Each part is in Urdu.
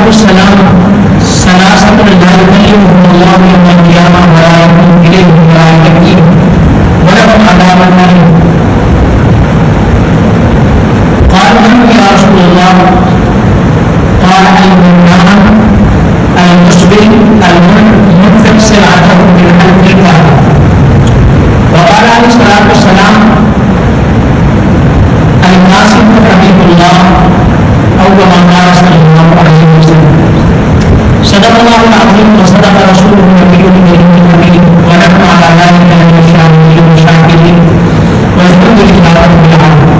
السلام ثلاثة لا يكلمهم الله يوم القيامة ولا ينظر إليهم ولا يزكيهم ولهم عذاب أليم. قالوا من يا رسول الله؟ قال المنان المسبل المنفق سلعته بالحلف الكاذب. وقال عليه الصلاة والسلام القاسم حبيب الله أو كما قال صلى الله عليه وسلم. صدق الله العظيم وصدق رسوله النبي الكريم ونحن على ذلك من الشاهدين والشاكرين والحمد لله رب العالمين.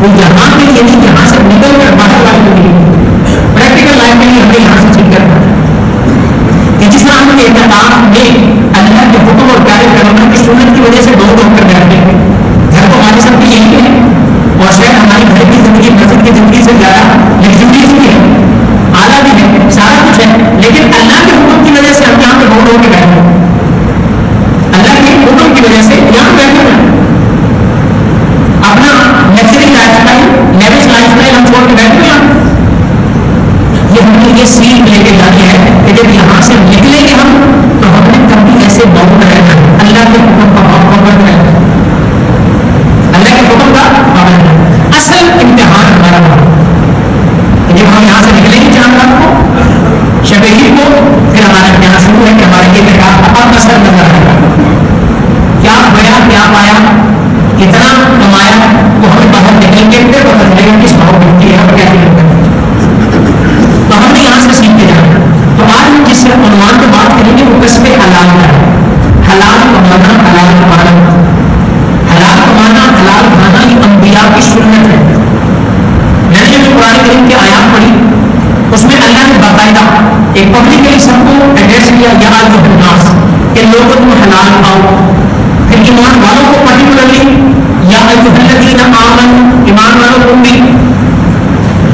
وہ یہاں کے لیے نہیں، یہاں سے نکل کر باہر لائف کے لیے، پریکٹیکل لائف کے لیے ہمیں یہاں سے چل کر کہ جس طرح ہم کے احترام میں اللہ کے حکم اور پیارے پیغمبر کی سنت کی وجہ سے دو کر بیٹھتے ہیں. گھر تو ہمارے سب کی یہی ہے، اور شاید ہماری گھر کی زندگی مسجد کی زندگی سے زیادہ لگژریس بھی ہے، اعلیٰ بھی ہے، سارا کچھ ہے، لیکن اللہ کے حکم کی وجہ سے ہم یہاں پہ دو کے بیٹھے ہیں. اللہ کے حکم کی وجہ سے یہاں بیٹھے ہیں. اپنا luxury life style, lavish life style ہم چھوڑ کے بیٹھے ہیں. یہ ہمیں یہ سیکھ لے کے جانی ہے کہ جب یہاں سے نکلیں گے ہم تو ہم نے کبھی ایسے باؤنڈ رہنا ہے، اللہ کے حکم کا پابند رہنا ہے، اللہ کے حکم کا پابند رہنا ہے. اصل امتحان ہمارا ہے جب ہم یہاں سے نکلیں گے چاند رات کو، شب عید کو، پھر ہمارا امتحان شروع ہے کہ ہمارے یہ بیٹا اب اثر نظر آئے گا، کیا ہوا کیا پایا، کتنا کمایا، وہ ہمیں باہر نکل کے پھر پتہ چلے گا کس بھاؤ ملتی ہے اور کیا کرتے ہیں. تو ہم نے یہاں سے سیکھ کے جانا. تو آج ہم جس عنوان پہ بات کریں گے وہ کسب حلال کا ہے. حلال کمانا، حلال کمانا، حلال کمانا، حلال کھانا، یہ انبیاء کی سنت ہے. میں نے جو قرآن کریم کی آیات پڑھی اس میں اللہ نے باقاعدہ ایک پبلکلی سب کو ایڈریس کیا، یا ایھا الناس، کہ لوگوں تم حلال کھاؤ. پھر ایمان والوں کو پرٹیکولرلی یا ایھا الذین آمنوا، ایمان والوں کو بھی.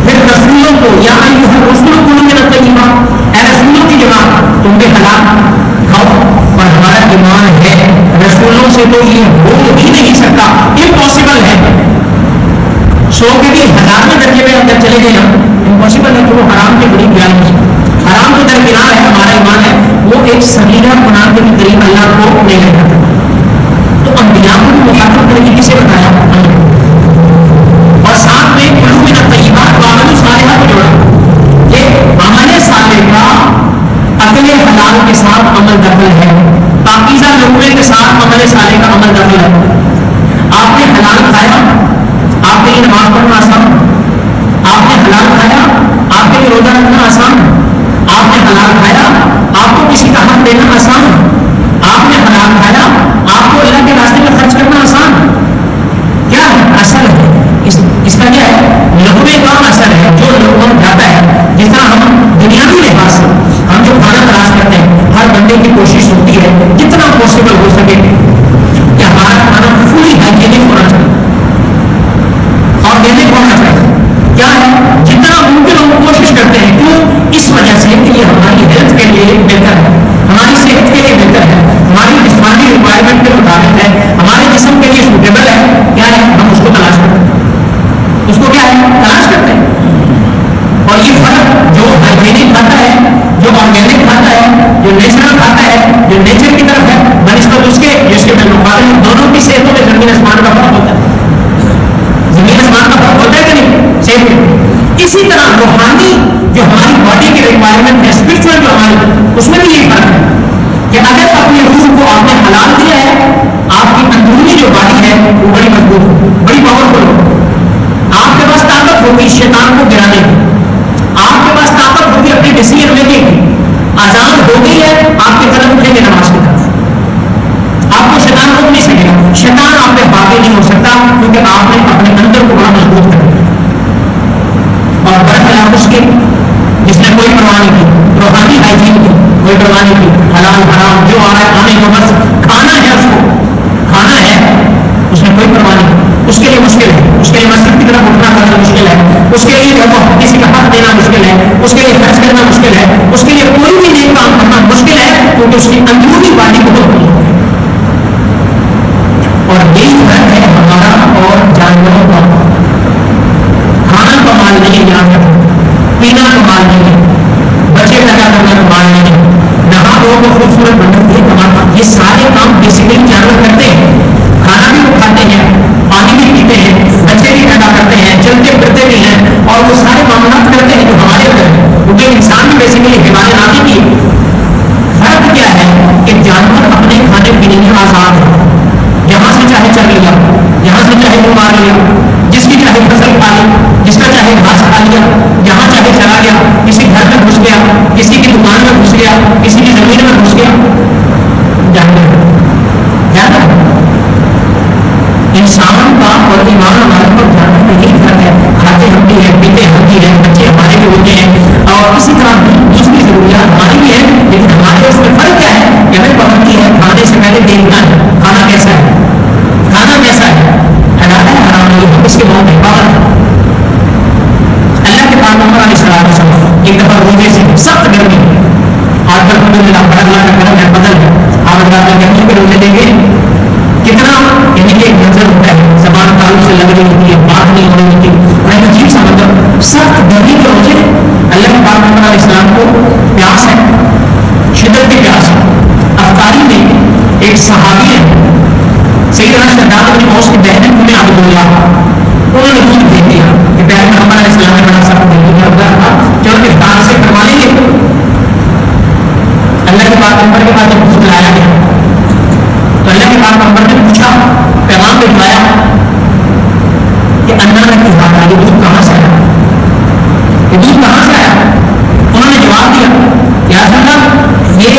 پھر رسولوں کو یا ایھا الرسل کلوا من الطیبات، اے رسولوں کی جماعت تم بھی حلال کھاؤ. اور ہمارا ایمان ہے رسولوں سے تو یہ ہو ہی نہیں سکتا، امپاسبل ہے. سو کے بھی حلال میں درجے میں اندر چلے گئے ہم، امپاسبل ہے کہ وہ حرام کے قریب جائیں گے. حرام تو درکنار ہے، ہمارا ایمان ہے وہ ایک صغیرہ گناہ کے بھی قریب اللہ کو نہیں لے جاتا. تو انبیاء کو مخاطب کر کے کسے بتایا، اور ساتھ میں کلوا من الطیبات وعملوا صالحا کو جوڑا. یہ عمل صالح کا عقل حلال کے ساتھ عمل دخل ہے، پاکیزہ لقمے کے ساتھ عمل صالح کا عمل دخل ہے. آپ نے حلال کھایا، آپ کے لیے نماز پڑھنا آسان، آپ نے حلال کھایا آپ کے لیے روزہ رکھنا آسان، آپ نے حلال کھایا آپ کو کسی کا حق دینا آسان، آپ نے حلال کھایا آپ کو اللہ کے راستے میں خرچ کرنا آسان. کیا ہے اصل ہے اس کا، کیا ہے لقمے کا اثر ہے جو لوگوں کو جاتا ہے. جس طرح ہم دنیاوی لحاظ سے ہم جو کھانا تلاش کرتے ہیں، ہر بندے کی کوشش ہوتی ہے جتنا پاسبل ہو سکے کہ ہمارا کھانا فلی ہائیجینک ہونا چاہیے، آرگینک ہونا چاہیے. کیا ہے جتنا ممکن ہم کوشش کرتے ہیں. کیوں؟ اس وجہ سے کہ یہ ہماری ہیلتھ کے لیے بہتر ہے، ہماری صحت کے لیے بہتر ہے، ہماری جسمانی ریکوائرمنٹ کے مطابق ہے، ہمارے جسم کے لیے سوٹیبل ہے. کیا ہے ہم اس کو تلاش کرتے ہیں، اس کو کیا ہے تلاش کرتے ہیں. اور یہ فرق جو ہائیجینک کھاتا ہے، جو آرگینک کھاتا ہے، جو نیچرل کھاتا ہے، جو نیچر کی طرف ہے، بنسبت اس کے جس کے بالمقابل دونوں کی صحتوں میں زمین آسمان کا فرق ہوتا ہے. زمین آسمان کا فرق ہوتا ہے کہ نہیں صحت میں. اسی طرح روحانی جو ہماری باڈی کی ریکوائرمنٹ ہے، اسپرچل جو ہماری، اس میں بھی یہی فرق ہے کہ اگر اپنی روح کو آپ نے حلال دیا ہے، آپ کی اندرونی جو باڈی ہے وہ بڑی مضبوط ہو، بڑی پاورفل ہو. آپ کے پاس طاقت ہوگی شیطان کو گرانے کی، آپ کے پاس طاقت ہوگی اپنی ڈیسیژن میکنگ کی. آزاد ہو گئی ہے آپ کے قدم اٹھیں گے نماز کی طرف، آپ کو شیطان روک نہیں سکے گا. شیطان آپ پہ باقی نہیں ہو سکتا کیونکہ آپ نے اپنے اندر کو بڑا مضبوط کر دیا. اور برخلاف اس کے جس نے کوئی پرواہ نہیں کی، روحانی ہائیجین کی کوئی پرواہ نہیں کی، حلال حرام جو آ رہا ہے کھانے کو بس کھانا ہے، اس کو کھانا ہے، اس نے کوئی پرواہ نہیں. اس کے لیے مشکل ہے، اس کے لیے مسجد کی طرف اٹھنا کرنا مشکل ہے، اس کے لیے کسی کا حق دینا مشکل ہے، اس کے لیے خرچ کرنا مشکل ہے، اس کے لیے کوئی بھی نیک کام کرنا مشکل ہے کیونکہ اس کی اندرونی باڈی بہت بڑی ہے. اور یہی فرق ہے ہمارا اور جانوروں کا. کھانا کا مال نہیں یاد رکھنا، پینا کا مال نہیں، بچے پیدا کرنا کا مال نہیں، نہا دھو کو خوبصورت بننا یہ کمانا، یہ سارے کام بیسیکلی جانور کرتے ہیں. کھانا بھی وہ کھاتے ہیں، پانی بھی پیتے ہیں، بچے بھی پیدا کرتے ہیں، چلتے پھرتے بھی ہیں، اور وہ سارے معاملات کرتے ہیں جو ہمارے اندر ہیں. کیونکہ انسان بھی بیسیکلی حیوان نامی کی. فرق کیا ہے کہ جانور اپنے کھانے پینے میں آزاد ہے، جہاں سے چاہے چل لیا، جہاں سے چاہے وہ مار لیا، جس کی چاہے فصل کھا لی، جس کا چاہے گھاس کھا لیا، جہاں چاہے چلا گیا، کسی گھر میں گھس گیا، کسی کی دکان میں گھس گیا، کسی کی زمین میں گھس گیا. جانور انسان کا اور ایمان والوں کا جاننے میں یہی فرق ہے. کھاتے ہم بھی ہیں, پیتے ہم بھی ہیں, بچے ہمارے بھی ہوتے ہیں, اور اسی طرح دوسری ضروریات ہماری بھی ہے, لیکن ہمارے اس میں فرق کیا ہے کہ ہمیں پابندی ہے کھانے سے پہلے دیکھنا ہے کھانا کیسا ہے, کھانا کیسا ہے, حلال ہے حرام نہیں, ہم اس کے بہت حفاظت ہے. اللہ کے پیغمبر علیہ الصلوۃ والسلام ایک دفعہ روزے سے سخت گرمی, آج کل الحمدللہ بڑا اللہ کا کرم ہے, بدل ہے, آپ اللہ کے گرمی کے روزے دیں گے کتنا, یعنی کہ ایک منظر ہوتا ہے, زبان تعلق سے لگ رہی ہوتی ہے, بات نہیں ہو رہی ہوتی, اور ایک عجیب سا مطلب سخت گرمی کے روزے. اللہ کے پیغمبر علیہ السلام کو پیاس ہے, شدت کی پیاس ہے. افطاری میں ایک صحابی ہے سیدنا شداد بن اوس کی بہن ام عبداللہ, انہوں نے دودھ دے دیا کہ پیغمبر علیہ السلام نے بڑا سخت گرمی تھا, چلو افطار سے کروا لیں گے. اللہ کے پیغمبر کے پاس جب دودھ لایا گیا تو اللہ کے پیغمبر نے پوچھا, پیغام بھجوایا کہ اللہ نے کہا یہ دودھ کہاں سے آیا, یہ دودھ کہاں سے آیا. انہوں نے جواب دیا یا رسول اللہ یہ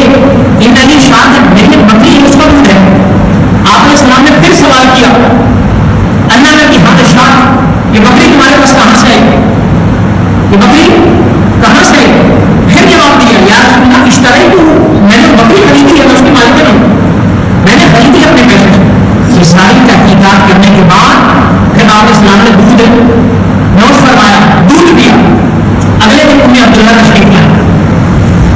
انڈنی شاد میری بکری اس کا دودھ ہے. آپ علیہ السلام نے پھر سوال کیا, اللہ نے کہا شاد یہ بکری تمہارے پاس کہاں سے آئی, یہ بکری کہاں سے آئی. پھر جواب دیا یا رسول اللہ اشترائی کو میں نے بکری خریدی ہے, میں اس کی مالک ہوں, میں نے خریدی اپنے پیسے سے. یہ ساری تحقیقات کرنے کے بعد پھر آپ اسلام نے دودھ نوش فرمایا, دودھ دیا. اگلے دن ام عبداللہ تشریف لائے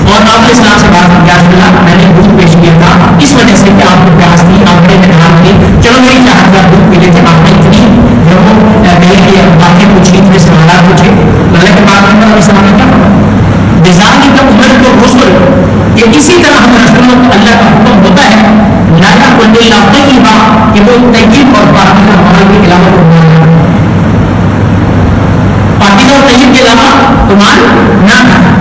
اور آپ علیہ السلام سے بات کی, رسول اللہ میں نے دودھ پیش کیا تھا اس وجہ سے کہ آپ کو پیاس تھی, آپ نے نکال تھی, چلو میری چاہت کا دودھ پی لیتے. آپ نے اتنی جو باتیں پوچھی, اتنے سوالات پوچھے, اللہ کے پاس علیہ السلام نے کیا فرمایا بذالک عمر کو رسول, کہ اسی طرح ہم رسولوں کو اللہ کا حکم ہوتا ہے لا یقل الا طیبا, کہ وہ طیب اور پاکیزہ مال کے علاوہ پاکیزہ اور طیب کے علاوہ مال نہ کھانا.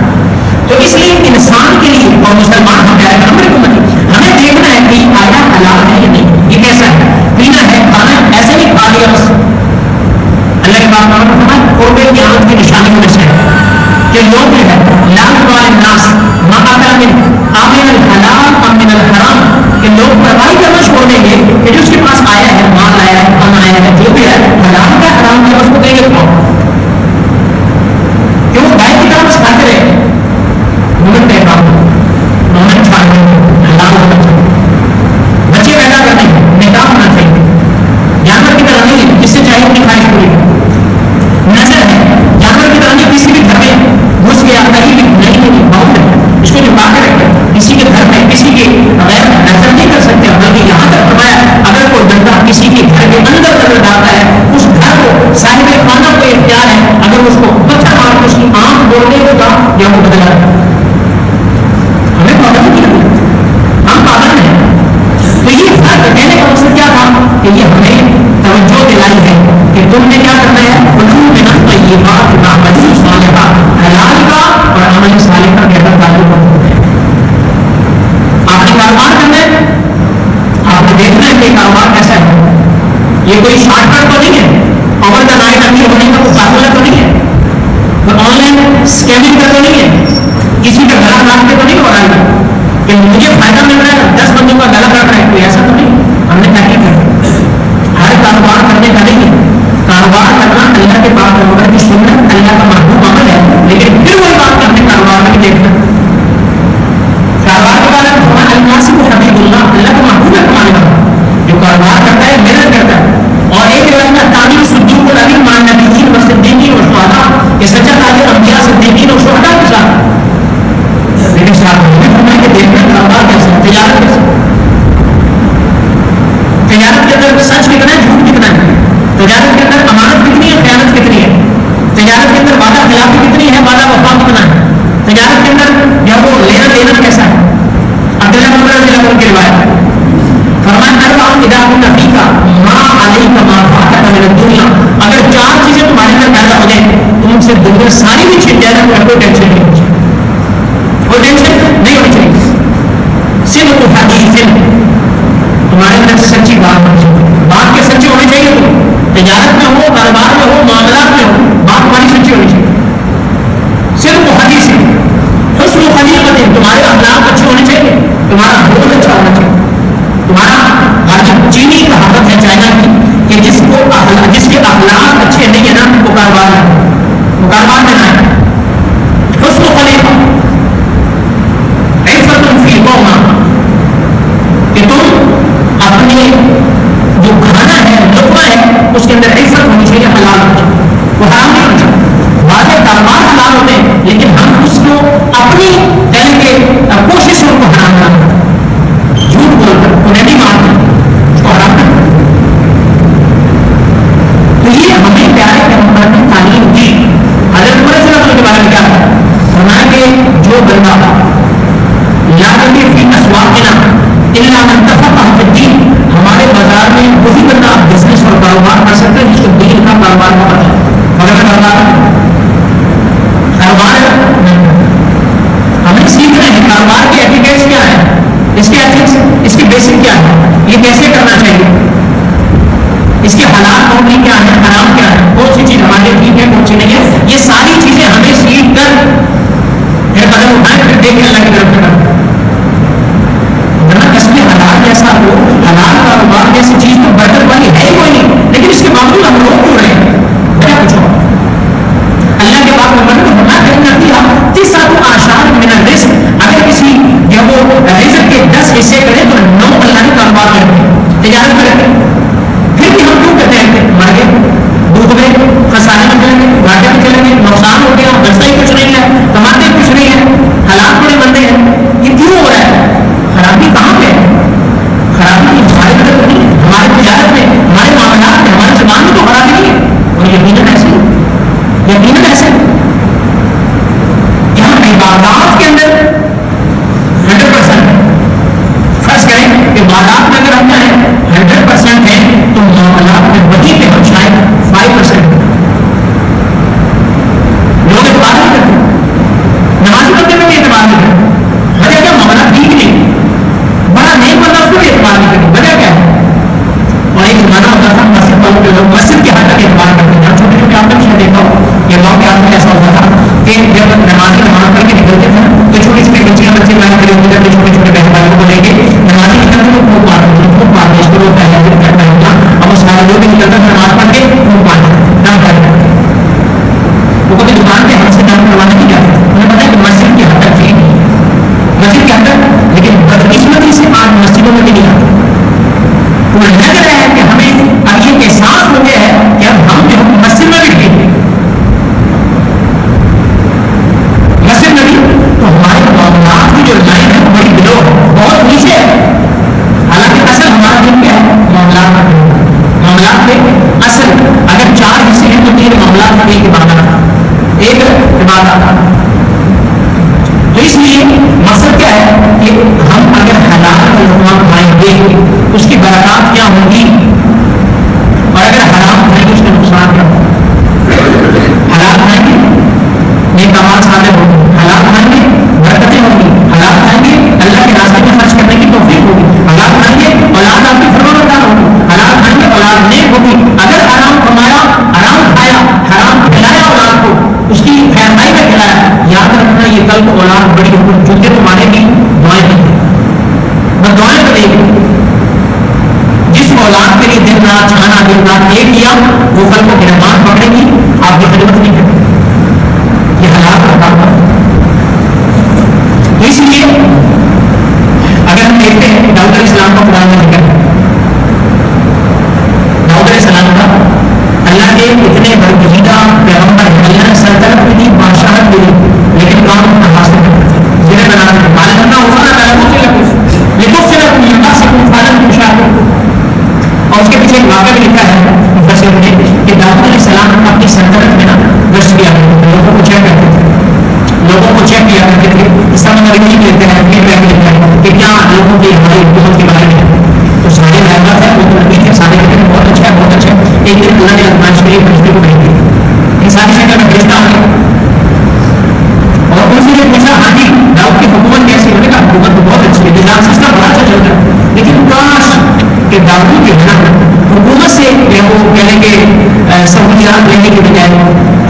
تو اس لیے انسان کے لیے اور مسلمان ہم پیارے پیغمبر کو ہمیں دیکھنا ہے کہ آیا حلال ہے یا نہیں, یہ کیسا ہے, پینا ہے, کھانا ہے, ایسے نہیں کھا لیا بس. اللہ کے پاک نے فرمایا قرب قیامت کی نشانیوں میں سے ہے کہ لوگ جو ہے لا یبال الناس ما اکل من امن الحلال ام من الحرام, کہ لوگ پرواہی کرنا چھوڑ دیں گے کہ جو اس کے پاس آیا ہے, مال آیا ہے, کھانا آیا ہے, جو بھی ہے حلال کا حرام کا اس کو کہیں گے کھاؤ, کہ وہ گائے کی طرح بس کھاتے رہے. ملک کا کام محمد چھاڑنے حلال ہونا چاہیے, بچے پیدا کرنے نکاح ہونا چاہیے, جانور کی طرح نہیں ہے جس سے چاہے اپنی خواہش پوری کرے. نظر ہے جانور کی طرح نہیں, کسی کے گھر میں گھس گیا کہیں بھی نہیں باؤنڈ ہے, اس کو چھپا کے رکھے, کسی کے گھر میں کسی کے غیر نظر نہیں کر سکتے. بلکہ یہاں تک فرمایا اگر کوئی بندہ کسی کے گھر کے اندر نظر ڈالتا ہے, اس گھر کو صاحب خانہ کو اختیار ہے اگر اس کو پتھر مار کے اس کی آنکھ بولنے ہوگا یا وہ بدلا ہے. ہمیں پابند کیا, ہم پابند ہیں. تو یہ فرق کہنے کا مقصد کیا تھا کہ یہ ہمیں توجہ دلائی ہے کہ تم نے کیا کرنا ہے, یہ بات عمل صالحہ, حلال کا اور عمل صالح کا گہرا تعلق ہے. آپ نے کاروبار کرنا ہے, آپ نے دیکھنا ہے کہ کاروبار کیسا ہے. یہ کوئی شارٹ کٹ تو نہیں ہے, اوور دا نائٹ امیر ہونے کا کوئی فارمولہ تو نہیں ہے, کوئی آن لائن اسکیمنگ کا تو نہیں ہے, کسی کا گلا کاٹ کے تو نہیں ہو رہا ہے کہ مجھے فائدہ مل رہا ہے 10 بندوں کا گلا کاٹ رہا ہے, کوئی ایسا تو نہیں. ہم نے تحقیق کی ہر کاروبار کرنے کا نہیں ہے. کاروبار کرنا اللہ کے پاک پیغمبر کی سنت, اللہ کا محبوب عمل ہے, لیکن پھر وہی بات کرنے کاروبار میں دیکھنا. کاروبار کے بارے میں فرمایا الناسب حبیب اللہ, اللہ کا محبوب ہے کمانے والا, جو کاروبار کرتا ہے محنت کرتا ہے. اور ایک روایت میں تعلیم صدیق العلیم مان نبیین و صدیقین و شہداء, کہ سچا تاجر انبیاء صدیقین اور شہداء کے ساتھ. لیکن ساتھ میں فرمایا کہ دیکھنا کاروبار کیسا ہے, تجارت کیسا ہے. تجارت کے اندر سچ کتنا ہے, جھوٹ کتنا ہے, تجارت کے اندر امانت کتنی ہے, خیانت کتنی ہے, تجارت کے اندر وعدہ خلافی کتنی ہے, وعدہ وفا کتنا ہے, تجارت کے اندر یا وہ لینا دینا کیسا ہے. عبداللہ بن عمر رضی اللہ عنہ کی روایت فرمایا اذا كنت فيك ما عليك ما فاتك من الدنيا, اگر 4 چیزیں تمہارے اندر پیدا ہو جائیں, تم سے دنیا ساری بھی چھٹ جائے تو کوئی ٹینشن نہیں ہونی چاہیے, کوئی ٹینشن نہیں ہونی چاہیے. صدق حدیث, تمہارے اندر سچی بات ہونی چاہیے, بات کے سچے ہونے چاہیے. تم تجارت میں ہو, کاروبار میں ہو, معاملات میں ہو, بات تمہاری سچی ہونی چاہیے. صرف حدیث حسن و خلیقت, تمہارے اخلاق اچھے ہونے چاہیے, تمہارا بول اچھا ہونا چاہیے. تمہارا آج چینی کا حالت ہے چائنا کی کہ اس کے اندر عزت ہونی چاہیے، حلال ہونی چاہیے، وہ حرام نہیں ہونا چاہیے. واضح کاروبار حلال ہوتے ہیں لیکن ہم اس کو اپنی یعنی کہ کوششوں کو حرام نہ کریں، جھوٹ بول کر انہیں بھی مارتے اس کو حرام کریں. تو یہ ہمیں پیارے پیغمبر نے تعلیم دی. حضرت عمر رضی اللہ عنہ کے بارے میں کیا ہے؟ فرمایا کہ جو بندہ لا یجد فی اسواقنا الا من تفقہ فی الدین، ہمارے بازار میں وہی بندہ بزنس اور کاروبار کر سکتا ہے جس کو دین کا کاروبار کا پتہ ہے. مگر کاروبار ہمیں سیکھنا ہے کاروبار کے ایٹیکیٹس کیا ہے، اس کے ایتھکس، اس کی بیسک کیا ہے، یہ کیسے کرنا چاہیے، اس کے حالات ہونے کیا ہے، حرام کیا ہے، کون سی چیز ہمارے ٹھیک ہے کون سی نہیں ہے. یہ ساری چیزیں ہمیں سیکھ کر پھر قدم اٹھائیں، پھر دیکھیں اللہ کی طرف کریں. کسب حلال جیسا ہو، حلال کاروبار جیسی چیز تو برکت والی ہے ہی کوئی نہیں، لیکن اس کے باوجود ہم لوگ کیوں رہے ہیں؟ کیا پوچھو اللہ کے پاک میں فرمایا کہ تسعۃ اعشار من الرزق، اگر کسی جب وہ رزق کے 10 حصے کرے تو 9 اللہ کے کاروبار کرتے ہیں، تجارت کرتے ہیں. پھر بھی ہم کیوں کہتے ہیں کہ مر گئے، ڈوب گئے، خسارے میں چلیں گے، گھاٹے میں چلیں گے، نقصان ہو گیا، بچتا ہی کچھ نہیں ہے، کماتے کچھ نہیں ہے، حالات بڑے بندے ہیں. یہ کیوں ہو رہا ہے؟ خرابی کہاں پہ ہے؟ خرابی ہمارے مدد نہیں ہے، ہمارے تجارت میں، ہمارے معاملات میں، ہماری زبان میں تو خرابی نہیں ہے. اور یقیناً ایسے یہاں عبادات کے اندر 100% ہے. فرض کریں کہ عبادات میں اگر ہم جائیں 100% ہے تو معاملات میں وہیں پہ ہم شاید 5% لوگ اعتبار نہیں کرتے، نمازی بندے میں بھی اعتبار نہیں کرتے. وجہ کیا؟ معاملات ٹھیک نہیں، بڑا نہیں بندہ اس کو بھی اعتبار نہیں کرتے. وجہ کیا ہے؟ اور ایک زمانہ ہوتا تھا مسجد والوں کے لوگ مسجد کے حد تک اعتبار کرتے ہیں. چھوٹے چھوٹے آپ نے شاید دیکھا ہو یہ گاؤں کے آدمی میں ایسا ہوتا تھا کہ جب نمازی نماز پڑھ کے نکلتے تھے تو چھوٹی چھوٹی بچیاں بچے باہر کھڑے ہوتے تھے، چھوٹے چھوٹے بہن بھائیوں کو لے کے نمازی نکلتے تو خوب مارتے اس کو لوگ پہلے دن کرتا ہوگا. اب اس سارے لوگ بھی نکلتا تھا نماز پڑھ کے خوب مارتے نام کرتے وہ کبھی دکان پہ ہم سے کام کروانے نہیں جاتے تھے. انہیں پتا ہے کہ مسجد کی حد تک ٹھیک ہے، مسجد کی حد تک، لیکن بدقسمتی سے آج مسجدوں میں بھی نہیں آتے. وہ لگ رہا ہے کہ ہمیں اب یہ احساس ہو گیا ہے کہ اب ہم جو مسجد میں بھی ٹھیک ہے، مسجد میں بھی تو ہمارے معاملات کی جو لائن ہے بڑی بلو بہت نیچے ہے. حالانکہ اصل ہمارا دن کیا ہے؟ معاملات میں اصل اگر 4 حصے ہیں تو 3 معاملات میں ایک عبادت، ایک عبادت. تو اس لیے مقصد کیا ہے کہ ہم اگر حلال کا لقمہ کھائیں گے اس کی برکات کیا ہوگی، اور اگر حرام کھائیں گے اس کا نقصان کیا ہوگا. حلال کھائیں گے نیک اعمال صالح ہوگی، حلال کھائیں گے برکتیں ہوگی، حلال کھائیں گے اللہ کے راستے میں خرچ کرنے کی توفیق ہوگی، حلال کھائیں گے اولاد آپ کی فرمانبردار ہوگی، حلال کھائیں گے اولاد نیک ہوگی. اگر حرام کمایا، حرام کھایا، حرام کھلایا اولاد کو، اس کی خیرخائی میں کھلایا، یاد رکھنا یہ کل کو اولاد بڑی ہوگی چونکہ تمہارے بھی دعائیں کرتے بس دعائیں کرے گی. جس اولاد کے لیے دن رات چھانا دن رات ایک کیا وہ کل کو گرفتار پکڑے گی، آپ کی خدمت نہیں کریں. یہ حالات کا کام ہے. اس لیے اگر ہم دیکھتے ہیں داؤد علیہ السلام کا قرآن میں ذکر ہے، داؤد علیہ السلام کا اللہ کے اتنے برگزیدہ پیغمبر ہیں، اللہ نے سلطنت بھی دی، بادشاہت بھی دی، لیکن کام حاصل کرتے تھے ضلع بنانا تھا پالن کرنا ہوتا نا لگوں سے اور اس کے پیچھے ایک واقعہ بھی لکھا ہے مفسر نے کہ داؤد علیہ السلام اپنی سلطنت میں نا گشت کیا کرتے تھے، لوگوں کو چیک کرتے تھے، لوگوں کو چیک کیا کرتے تھے. اس کا مطلب نہیں لیتے ہیں فیڈ بیک لکھا ہے کہ کیا لوگوں کی ہماری حکومت کے بارے میں تو سارے معلومات ہیں، وہ تو نبی تھے، سارے کہتے ہیں بہت اچھا ہے بہت اچھا ہے. ایک دن اللہ نے ازمان شریف فرشتے کو بھیج دیا، ان ساری شکل میں بھیجتا ہوں اور ان سے پوچھا ہاں جی داؤد کی حکومت کیسی؟ انہوں نے کہا حکومت تو بہت اچھی ہے، نظام سسٹم بڑا اچھا چلتا ہے، لیکن کاش کہ داؤد جو ہے نا حکومت سے وہ کہنے کے سہولیات لینے کی بجائے،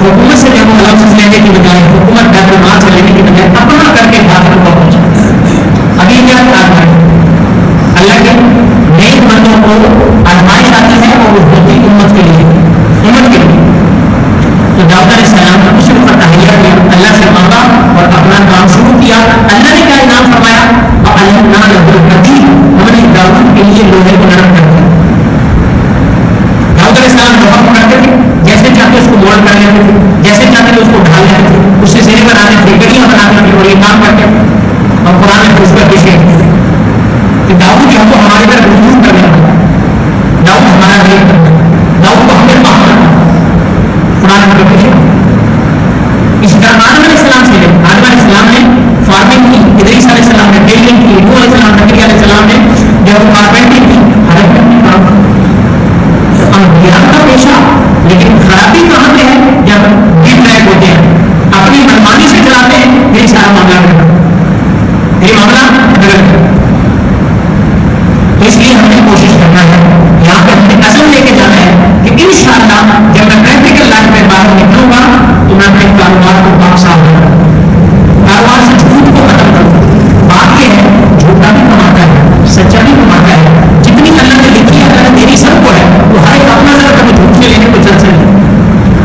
حکومت سے وہ الاؤنس لینے کی بجائے، حکومت ڈاکٹر سے لینے کی بجائے اپنا کر کے ہاتھ میں پہنچا. ابھی کیا خیال ہے اللہ کے نیک بندوں کو آزمائش آتی ہے اور وہ ہوتی امت کے لیے، امت کے لیے. تو داؤد علیہ السلام نے اسی وقت تحیہ کیا، اللہ سے مانگا اور اپنا کام شروع کیا. اللہ نے کیا انعام فرمایا؟ ہم نے داؤد کے لیے لوہے کو نرم کر دیا. داؤد علیہ السلام حکم کرتے تھے، جیسے چاہتے اس کو موڑ کر لیتے تھے، جیسے چاہتے تھے اس کو ڈھال لیتے تھے، اس سے زیریں بناتے تھے، گڑیاں بناتے تھے اور یہ کام کرتے تھے. اور قرآن میں اس کا پیش ہے کہ داؤد ہم کو ہمارے گھر رجوع کرنا ہوگا. داؤد ہمارا نہیں کرتا، داؤد کو ہمیں کام کرنا. قرآن میں پیش ہے. اسی طرح آدم علیہ السلام سے لے، آدم علیہ السلام نے فارمنگ کی، ادریس علیہ السلام نے ٹیلرنگ کی، نوح علیہ السلام نبی علیہ السلام نے جو کارپینٹنگ کی، ہر ایک نے کام انبیاء کا پیشہ. لیکن خرابی کہاں پہ ہے؟ جب ڈیپ ٹریک ہوتے ہیں، اپنی منمانی سے چلاتے ہیں، یہی سارا معاملہ ہے، یہ معاملہ غلط ہے. تو اس لیے ہمیں کوشش کرنا ہے، یہاں پہ ہمیں عزم لے کے جانا ہے کہ انشاءاللہ جب میں پریکٹیکل لائف میں باہر نکلوں گا تو میں اپنے کاروبار کو پاک صاف کروں، کاروبار سے جھوٹ کو ختم کروں. بات یہ ہے جھوٹا بھی کماتا ہے، سچا بھی کماتا ہے. جتنی اللہ نے لکھی ہے، اللہ نے میری سب کو ہے، وہ ہر ایک اپنا ذرا کبھی جھوٹ سے لینے کو چل سکے.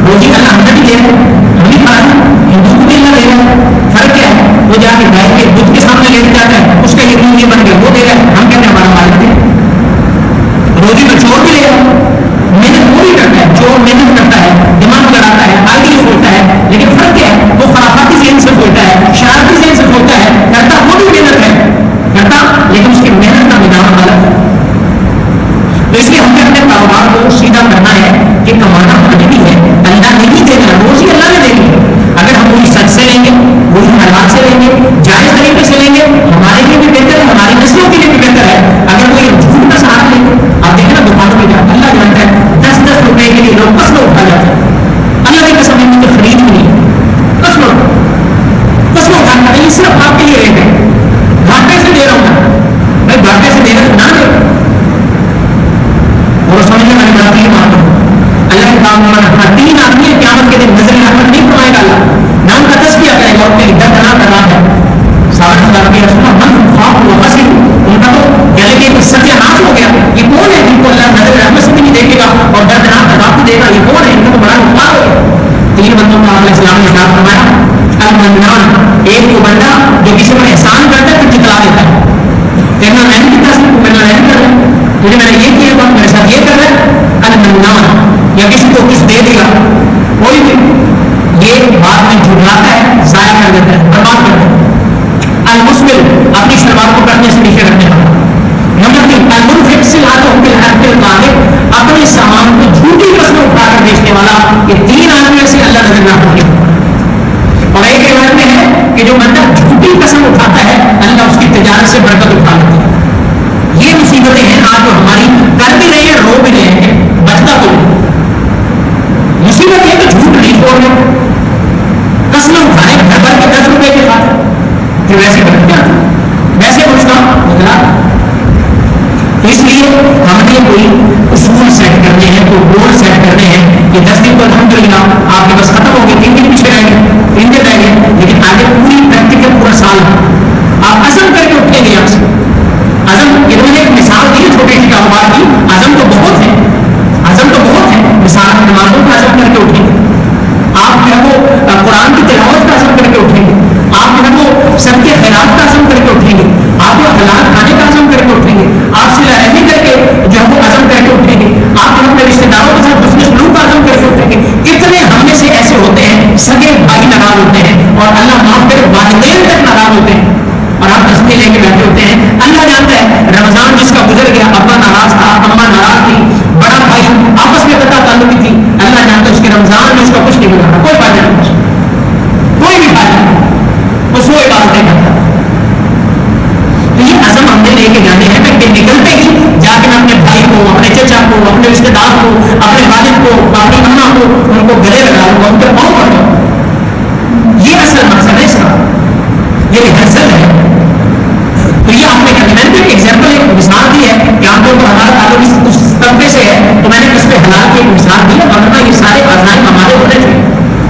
روزی اللہ ہم نے بھی لے رہے ہیں، ہم بھی کھا رہے ہیں، ہندو کو بھی اللہ دے رہا ہے. فرق کیا ہے؟ وہ جا کے گائے کے بدھ کے سامنے لے جاتا ہے، اس کا یہ بن گیا، وہ دے رہا ہے، ہم کہتے ہیں ہمارا مالک ہے. روزی میں چور بھی لے رہا ہے، محنت پوری کرتا ہے، چور محنت کرتا ہے، دماغ لڑاتا ہے، آئیڈیا سوچتا ہے. لیکن فرق کیا ہے؟ وہ خرافاتی ذہن سے سوچتا ہے، شرارتی ذہن سے سوچتا ہے، کرتا وہ بھی محنت ہے کرتا، لیکن اس کی محنت کا میدان الگ ہے. تو اس لیے ہمیں اپنے کاروبار کو سیدھا کرنا ہے کہ کمانا ہمیں بھی ہے، اللہ نہیں دے گا، روزی اللہ نے دے گی. اگر ہم وہی سچ سے لیں گے، وہی حالات سے لیں گے، جائز طریقے سے لیں گے، ہمارے لیے بھی بہتر ہے، ہماری نسلوں کے لیے بھی بہتر ہے. اگر کوئی جھوٹ کا سہارا لیں گے، آپ دیکھیں نا دکانوں میں جاتا اللہ جانتا ہے 10-10 روپئے کے لیے لوگ فصلیں اٹھا جاتے ہیں. اللہ کی قسم مجھے خرید بھی نہیں، فصلیں اٹھانا نہیں، صرف آپ کے لیے ریٹ ہے، گھاٹے سے دے رہا ہوں میں گھاٹے سے دے رہا نہ دے اور سمجھنے والی بات یہ مان لو اللہ کے کام میں رکھنا. 3 آدمی قیامت کے دن نظر رحمت نہیں فرمائے گا اللہ، نہ ان کا تذکیہ کرے گا، ان کے دردناک عذاب ہے. 60,000 روپیہ رسول من خواب و خسر، ان کا تو یعنی کہ ستیہ ناش ہو گیا. یہ کون ہے جن کو اللہ نظر رحمت سے بھی نہیں دیکھے گا اور دردناک عذاب بھی دے گا؟ یہ کون ہے؟ ان کا تو بڑا نقصان ہو گیا. 3 بندوں کا علیہ السلام نے ارشاد فرمایا المنان، ایک وہ بندہ جو کسی پر احسان کرتا ہے پھر جتلا دیتا ہے، کہنا میں نے کتنا سن میں نے کر رہا تجھے میں نے یہ کیا تھا میرے ساتھ یہ کر رہا ہے. المنان، یا کسی کو کچھ دے دے گا کوئی بھی، یہ بعد میں جھٹلاتا ہے، ضائع کر دیتا ہے، برباد کر دیتا ہے. المسبل، اپنی شلوار کو کرنے سے نیچے رکھنے والا. نمبر 3 المنفق صلاتہ بالحق القاذب، اپنے سامان کو جھوٹی قسمیں اٹھا کر بیچنے والا. یہ 3 آدمیوں سے اللہ نظر نہ رکھے. اور ایک روایت میں ہے کہ جو بندہ جھوٹی قسم اٹھاتا ہے اللہ اس کی تجارت سے برکت اٹھا لیتا ہے. یہ مصیبتیں ہیں آج جو ہماری کر بھی رہے ہیں، رو بھی رہے ہیں، بچتا تو نہیں. مصیبت یہ کہ جھوٹ نہیں چھوڑ رہے، قسمیں اٹھائے گھر بھر کے 10 روپئے کے ساتھ پھر ویسے بچتے ہیں، ویسے اس کا بدلا. تو اس لیے ہم نے کوئی اصول سیٹ کرنے ہیں، کوئی گول سیٹ کرنے ہیں کہ 10 دن تو الحمدللہ آپ کے بس ختم ہو گئے، 3 دن پیچھے رہ گئے، 3 دن رہ گئے، لیکن آگے پوری پریکٹیکل پورا سال آپ عزم کر کے اٹھیں گے. یہاں سے عزم، انہوں نے ایک مثال دی چھوٹے سی کاروبار کی، عزم تو بہت ہے، عزم تو بہت ہے. مثال نمازوں کا عزم کر کے اٹھیں گے آپ، جو ہے وہ قرآن کی تلاوت کا عزم کر کے اٹھیں گے آپ، جو ہے وہ سب کے خیرات کا عزم کر کے اٹھیں گے آپ، جو حلال کھانے کا عزم کر کے اٹھیں گے آپ، صلہ رحمی کر کے جو ہے وہ عزم کر کے اٹھیں گے آپ، جو اپنے رشتے داروں کے ساتھ حسن سلوک کا عزم کر کے اٹھیں گے. اتنے ہم میں سے ایسے ہوتے ہیں، سگے بھائی ناراض ہوتے ہیں اور اللہ معاف کرے والدین تک ناراض ہوتے ہیں اور آپ تصویر لے کے بیٹھے ہوتے ہیں. اللہ جانتا ہے رمضان جس کا گزر گیا، ابا ناراض تھا، اماں ناراض تھی، بڑا بھائی آپس میں قطع تعلق تھی، اللہ جانتا ہے اس کے رمضان میں اس کا کچھ نہیں بگڑا، کوئی فائدہ نہیں، کوئی بھی فائدہ نہیں، اس کو عبادتیں کرتا. تو یہ عزم ہم نے لے کے جانے ہیں کہ نکلتے ہی جا کے میں اپنے بھائی کو، اپنے چچا کو، اپنے رشتے دار کو، اپنے والد کو، اپنی اماں کو، ان کو گلے لگا لوں گا، ان کے پاؤں پڑ جاؤں. یہ اصل مقصد ہے اس کا، یہ ریہرسل ہے. تو یہ آپ نے میں نے ایک ایگزامپل، ایک مثال دی ہے کہ آپ لوگ ہمارا تعلق اس طبقے سے ہے تو میں نے اس پہ حلال کی ایک مثال دی ہے. ورنہ یہ سارے عزائم ہمارے ہونے چاہیے.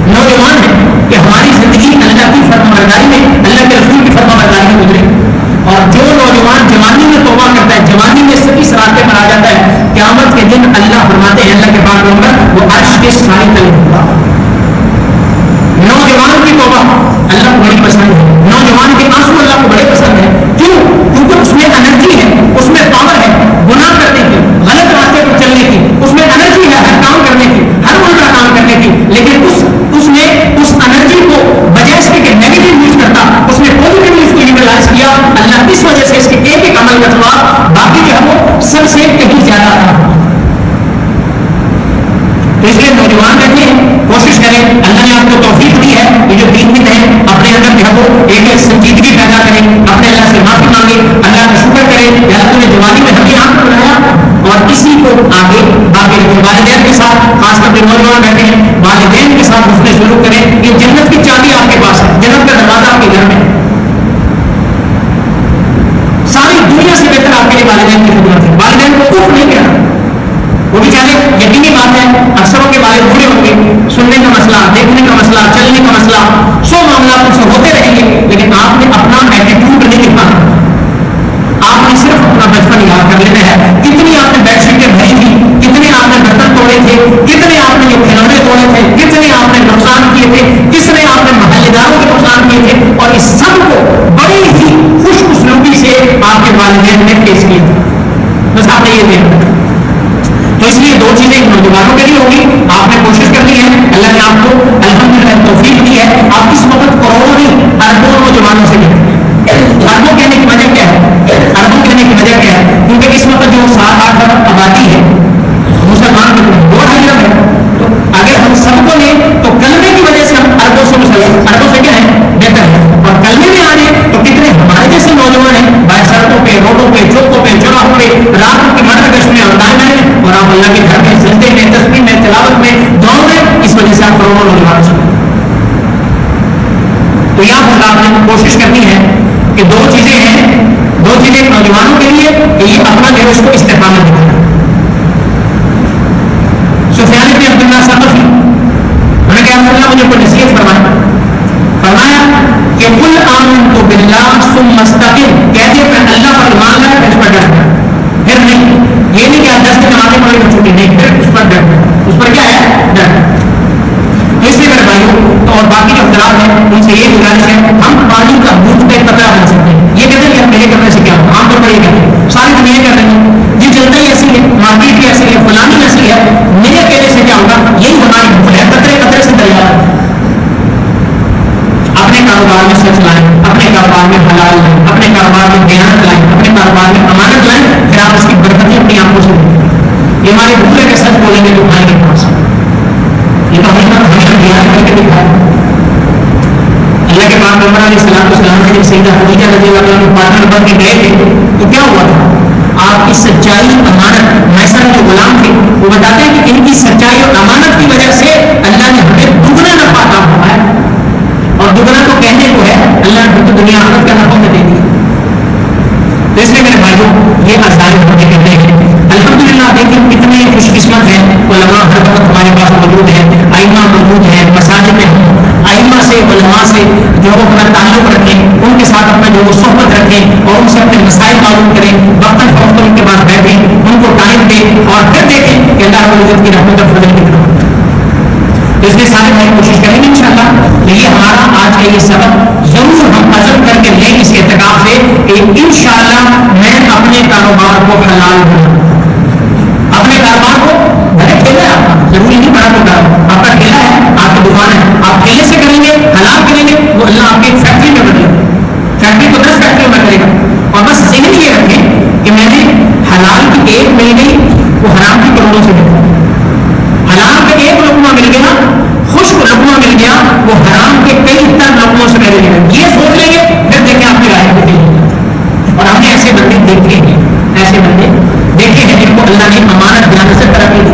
نوجوان ہیں کہ ہماری زندگی اللہ کی فرمانبرداری میں، اللہ کے رسول کی فرمانبرداری میں گزرے. اور جو نوجوان جوانی میں توبہ کرتا ہے، جوانی میں اس راستے پر آ جاتا ہے، قیامت کے دن اللہ فرماتے ہیں اللہ کے پاک نمبر وہ عرش کے سائے تلے ہوگا. نوجوان کی توبہ اللہ کو بڑی پسند ہے، نوجوان کے آنسو اللہ کو بڑے پسند ہے. کیوں؟ کیونکہ اس میں انرجی ہے، اس میں پاور ہے گناہ کرنے کی، غلط راستے پر چلنے کی، اس میں تو اس لیے نوجوان بیٹھے کوشش کریں, اللہ نے آپ کو توفیق دی ہے, یہ جو 3 دن ہے اپنے اندر جو ہے وہ ایک سنجیدگی پیدا کریں, اپنے اللہ سے معافی مانگے, اللہ کا شکر کریں, یا تو نے جوانی میں ہمیں آپ کو بنایا اور اسی کو آگے باقی رکھیں. والدین کے ساتھ, خاص کر کے نوجوان بیٹھے ہیں, والدین کے ساتھ حسن سلوک کریں. یہ جنت کی چابی آپ کے پاس ہے, جنت کا دروازہ آپ کے گھر میں ہے. ساری دنیا سے بہتر آپ کے لیے والدین کی خدمت ہے. والدین کو خوف نہیں کہنا, وہ بھی چاہے یقینی بات ہے اکثروں کے والد بوڑھے ہوں گے, سننے کا مسئلہ, دیکھنے کا مسئلہ, چلنے کا مسئلہ, 100 معاملات ان سے ہوتے رہیں گے, لیکن آپ نے اپنا ایٹیٹیوڈ نہیں دکھانا. آپ نے صرف اپنا بچپن یاد کر لینا ہے. کتنی آپ نے بیڈ شیٹیں بھری تھی, کتنے آپ نے برتن توڑے تھے, کتنے آپ نے یہ کھلونے توڑے تھے, کتنے آپ نے نقصان کیے تھے, کس نے آپ نے محلے داروں کے نقصان کیے تھے, اور اس سب کو بڑی ہی خوش اسلوبی سے آپ کے والدین نے پیش کیا تھا. بس آپ نے یہ دیکھا. تو اس لیے 2 چیزیں نوجوانوں کے لیے ہوگی. آپ نے کوشش کرنی ہے, اللہ نے آپ کو الحمدللہ توفیق دی ہے. آپ اس وقت کروڑوں نہیں اربوں نوجوانوں سے ملیں. اربوں کہنے کی وجہ کیا ہے؟ اربوں کہنے کی وجہ کیا ہے؟ کیونکہ اس وقت جو 7-8 ارب آبادی ہے مسلمان کی 2-2.5 ارب ہے. تو اگر ہم سب کو لیں تو کلمے کی وجہ سے ہم اربوں سے مسلمان, اربوں سے کیا ہے بہتر ہے. اور کلمے میں آنے تو کتنے ہمارے جیسے نوجوان ہیں باہر سڑکوں پہ, روڈوں پہ, چوکوں پہ, چوراہوں پہ, راتوں کی مدر گشت میں اور دائیں میں, اور آپ اللہ کے گھر میں سجدے میں, تسبیح میں, تلاوت میں, دعاؤں میں. اس وجہ سے آپ کروڑوں نوجوان چلیں. تو یہاں آپ نے کوشش کرنی ہے کہ 2 چیزیں ہیں, 2 چیزیں نوجوانوں کے لیے کہ یہ اپنا جو ہے اس کو استقامت دکھانا. سفیان بن عبداللہ ثقفی انہوں نے کہا اللہ مجھے کوئی نصیحت فرمایا کہ قل آمنت باللہ ثم استقم, کہہ دے میں اللہ پر ایمان لایا پھر اس پر ڈر گیا. پھر نہیں, یہ نہیں کہ آپ 10 دن نمازیں پڑھیں گے چھٹی نہیں, پھر اس پر ڈر گیا. اس پر کیا ہے ڈر. تو اس لیے میرے بھائیوں اور باقی جو حضرات ہیں ان سے یہ گزارش ہے, ہم پانی کا بوجھ پہ قطرہ بن سکتے ہیں. یہ کہتے ہیں کہ میرے کرنے سے کیا ہوگا, عام طور پر یہ کہتے ہیں, ساری دنیا کہتے ہیں جی چلتا ہی ایسی ہے, مارکیٹ بھی ایسی ہے, فلانی ایسی ہے, میرے کہنے سے کیا ہوگا. یہی ہماری بھول ہے, قطرے قطرے سے دریا. اپنے کاروبار میں سچ لائیں, اپنے کاروبار میں حلال لائیں, اپنے کاروبار میں دیانت لائیں, اپنے کاروبار میں امانت لائیں, پھر آپ اس کی برکتیں اپنی آنکھوں سے دیکھیں. یہ ہماری بھول ہے کہ سچ بولیں گے تو بھائی کے پاس, یہ تو ہمیشہ دیانت کر کے دکھایا. اللہ کے پاک پیغمبر علیہ السلام سے جب سیدہ خدیجہ رضی اللہ عنہ پارٹنر بن کے گئے تھے تو کیا ہوا تھا؟ آپ کی سچائی, امانت, میسر جو غلام تھے وہ بتاتے ہیں کہ ان کی سچائی اور امانت کی وجہ سے اللہ نے ہمیں دگنا نفع عطا فرمایا. اور دگنا تو کہنے کو ہے, اللہ نے تو دنیا آخرت کا نفع میں دے دیا. تو اس لیے میرے بھائیوں یہ ازدار ہوتے کہتے ہیں الحمدللہ. دیکھیں کتنے خوش قسمت ہیں, علماء ہر وقت ہمارے پاس موجود ہیں, ائمہ موجود ہیں, مساجد میں ائمہ سے, علماء سے جو وہ اپنا تعلق رکھیں, ان کے ساتھ اپنا جو وہ صحبت رکھیں اور ان سے اپنے مسائل معلوم کریں, وقتاً فوقتاً ان کے پاس بیٹھیں, ان کو ٹائم دیں اور پھر دیکھیں کہ اللہ رب العزت کی رحمت اور فضل کتنا. اس لیے سارے بھائی کوشش کریں گے انشاءاللہ کہ یہ ہمارا آج کا یہ سبق ضرور ہم عزم کر کے لیں اس اعتکاف سے کہ انشاءاللہ میں اپنے کاروبار کو حلال بناؤں. اپنے کاروبار کو, بھلے ٹھیلا ہے آپ کا, ضروری نہیں بڑا تو کاروبار آپ کا ٹھیلا ہے, آپ کی دکان ہے, آپ ٹھیلے سے کریں گے, حلال کریں گے, وہ اللہ آپ کی ایک فیکٹری میں بدلے گا. فیکٹری کو 10 فیکٹریوں میں کرے گا. اور بس ذہن یہ رکھیں کہ میں نے حلال کی 1 مل گئی, وہ حرام کی کروڑوں سے مل گئی. حلال کا 1 لقمہ مل گیا, خشک لقمہ مل گیا, وہ حرام کے کئی تر لقموں سے پہلے مل گیا. یہ سوچ لیں گے, پھر دیکھیں آپ کی رائے ہوتی ہے. اور ہم نے ایسے بندے دیکھے ہیں, ایسے بندے دیکھے ہیں جن کو اللہ نے امانت دیانت سے ترقی دی.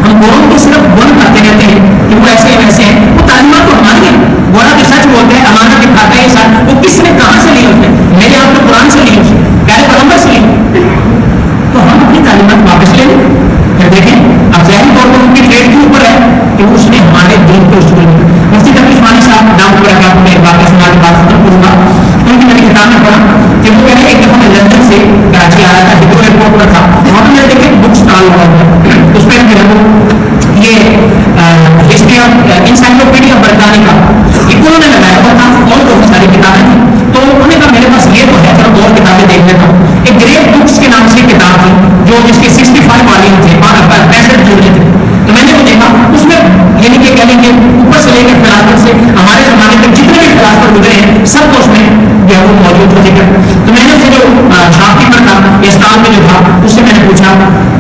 ہم گوروں کو صرف گن کرتے رہتے ہیں کہ وہ ایسے ویسے ہیں, وہ تعلیمات تو ہماری ہیں. گورا بھی سچ بولتے ہیں, امانت دکھاتا ہے, یہ ساتھ وہ کس نے کہاں سے لی ہوتے ہیں, میرے آپ کو قرآن سے لی ہوتے ہیں, پہلے پیغمبر سے لی. تو ہم اپنی تعلیمات واپس لے لیں. پھر دیکھیں اب ظاہری طور پر ان کی ٹریڈ کے اوپر ہے کہ اس نے ہمارے دین کو اصول دیا. مفتی تقی عثمانی صاحب نام کو رکھا, میں ایک واقعہ سنا کے بات ختم کروں گا. ان کی میں نے کتاب میں پڑھا کہ وہ کہتے ہیں ایک دفعہ میں لندن سے کراچی آ رہا تھا, ہیتھرو ایئرپورٹ پر تھا, وہاں پہ میں نے دیکھا بک اسٹال ہوا ہے, اس میں جو ہے وہ یہ ہسٹری آف انسائکلوپیڈیا برٹانیکا انہوں نے لگایا ہوا تھا, اور بہت ساری کتابیں تھیں. تو انہوں نے کہا میرے پاس یہ تو ہے, چلو 2 کتابیں دیکھ لیتا ہوں. ایک گریٹ بکس کے نام سے کتاب تھی جو جس کے 65 والیوم تھے, 65 جلدیں تھے. تو میں نے وہ دیکھا, اس میں یعنی کہ کہہ لیں گے اوپر سے لے کر فلاسفر سے ہمارے زمانے تک جتنے بھی فلاسفر گزرے ہیں سب کو اس میں جو ہے وہ موجود تھا ذکر. تو میں نے اسے جو شاپ کیپر تھا اسٹال میں جو تھا اس سے میں نے پوچھا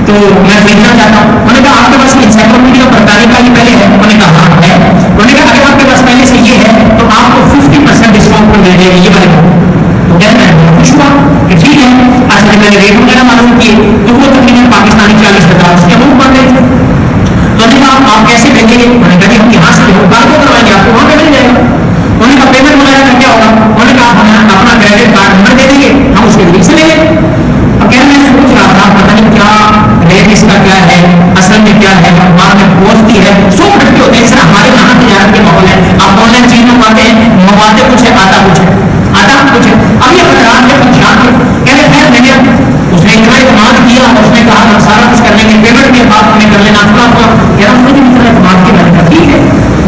تو میں دیکھنا چاہتا ہوں. انہوں نے کہا آپ کے پاس انسائکلوپیڈیا لیں گے؟ انہوں نے کہا ہم یہاں سے کارگو کروائیں گے، آپ کو وہاں پہ مل جائے گا۔ انہوں نے کہا پیمنٹ وغیرہ کا کیا ہوگا؟ انہوں نے کہا ہم اپنا کریڈٹ کارڈ نمبر دے دیں گے، ہم اس کے لنک سے لیں گے۔ اب کہنا میں سوچ رہا تھا پتہ نہیں کیا ریٹ اس کا کیا ہے، اصل میں کیا ہے، بعد میں پہنچتی ہے 150 ہوتے ہیں۔ اس طرح ہمارے یہاں تجارت کے ماحول ہے، آپ آن لائن چیز منگواتے ہیں، منگواتے کچھ ہے آتا کچھ ہے، آتا کچھ ہے۔ اب یہ خطرات ہے خدشات ہے، کہتے خیر میں نے اس نے اتنا اعتماد کیا اور اس نے کہا ہم سارا کچھ کر لیں گے، پیمنٹ کے بعد ہمیں کر لینا فلاں فلاں، یار مجھے اتنا اعتماد کیا، میں نے کہا ٹھیک ہے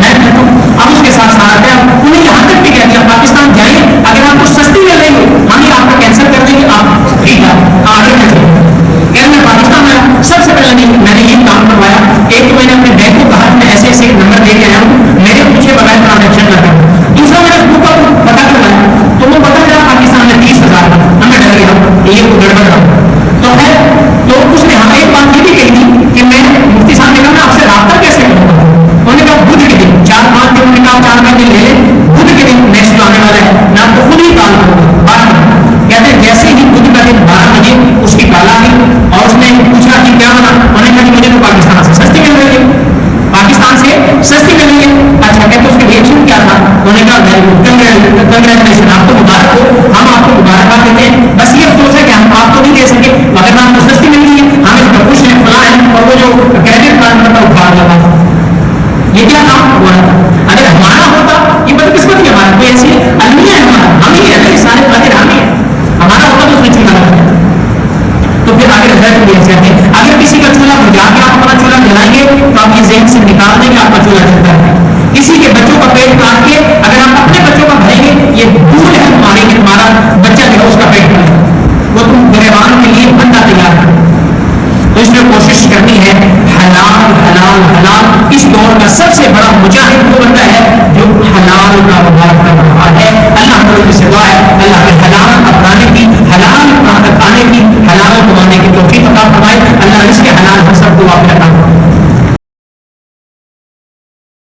میں کہتا ہوں۔ اب اس کے ساتھ ساتھ ہے انہیں یہاں تک بھی کہہ دیا پاکستان جائیں اگر آپ کو سستی مل رہی ہو ہم یہ آپ کو کینسل کر دیں گے، آپ ٹھیک ہے آگے میں چلیں۔ کہہ میں پاکستان میں سب سے پہلے میں نے یہ کام کروایا، ایک تو میں نے اپنے بینک کو کہا میں ایسے ایسے نمبر دے کے آیا ہوں، میرے پیچھے بغیر ٹرانزیکشن نہ کروں۔ دوسرا میں نے اس بک کو پتہ کروایا تو وہ پتہ چلا پاکستان میں 30,000 کا، ہمیں ڈر گیا یہ کوئی گڑبڑ رہا تو ہے۔ تو اس نے ہمیں ایک بات یہ بھی کہی تھی کہ میں مفتی صاحب نے کہا میں آپ سے رابطہ کیسے کروں گا؟ انہوں نے کہا بدھ کے دن 4-5 دن، انہوں نے کہا 4-5 دن لے لیں، بدھ کے دن نیکسٹ آنے والا ہے میں آپ کو خود ہی کال کروں گا بات۔ کہتے ہیں جیسے ہی بدھ کا دن 12 بجے اس کی کال آئی اور اس نے پوچھا کہ کیا بنا؟ انہوں نے کہا کہ مجھے تو پاکستان سے سستی مل رہی ہے، پاکستان سے سستی مل رہی ہے۔ اچھا کہتے اس کے ریئیکشن کیا تھا؟ انہوں نے کہا کنگریچولیشن، آپ کو مبارک ہو، ہم آپ کو مبارکباد دیتے ہیں، بس یہ افسوس ہے کہ ہم آپ کو نہیں دے سکے مگر آپ کو سستی مل رہی ہے، ہم اس پر خوش ہیں فلاں ہیں۔ اور وہ جو کریڈٹ کارڈ نمبر اٹھا لگا تھا یہ کیا کام ہوا تھا؟ اگر ہمارا ہوتا یہ بدقسمتی ہمارا کوئی ایسی المیہ ہے، ہمارا ہم ہی ہے، سارے قادر ہم ہی ہے، ہمارا ہوتا تو اس میں چولہا لگا تو پھر آگے رزلٹ بھی ایسے ہیں۔ اگر کسی کا چولہا بجا کے آپ اپنا چولہا جلائیں گے تو آپ یہ ذہن سے نکال دیں گے آپ کا چولہا جلتا ہے۔ کسی کے بچوں کا پیٹ کاٹ کے اگر آپ اپنے بچوں کا بھریں گے یہ بھول ہے تمہاری کہ تمہارا بچہ جو ہے اس کا پیٹ کاٹ وہ تم گریبان کے لیے بندہ تیار کر۔ تو اس میں کوشش کرنی ہے حلال حلال حلال۔ اس دور کا سب سے بڑا مجاہد وہ بندہ ہے جو حلال کا کاروبار کر رہا ہے۔ اللہ تعالیٰ سے دعا ہے اللہ کے حلال اپنانے کی، حلال کھانے کی، حلال کمانے کی توفیق عطا فرمائے۔ اللہ اس کے حلال حسب کو واقع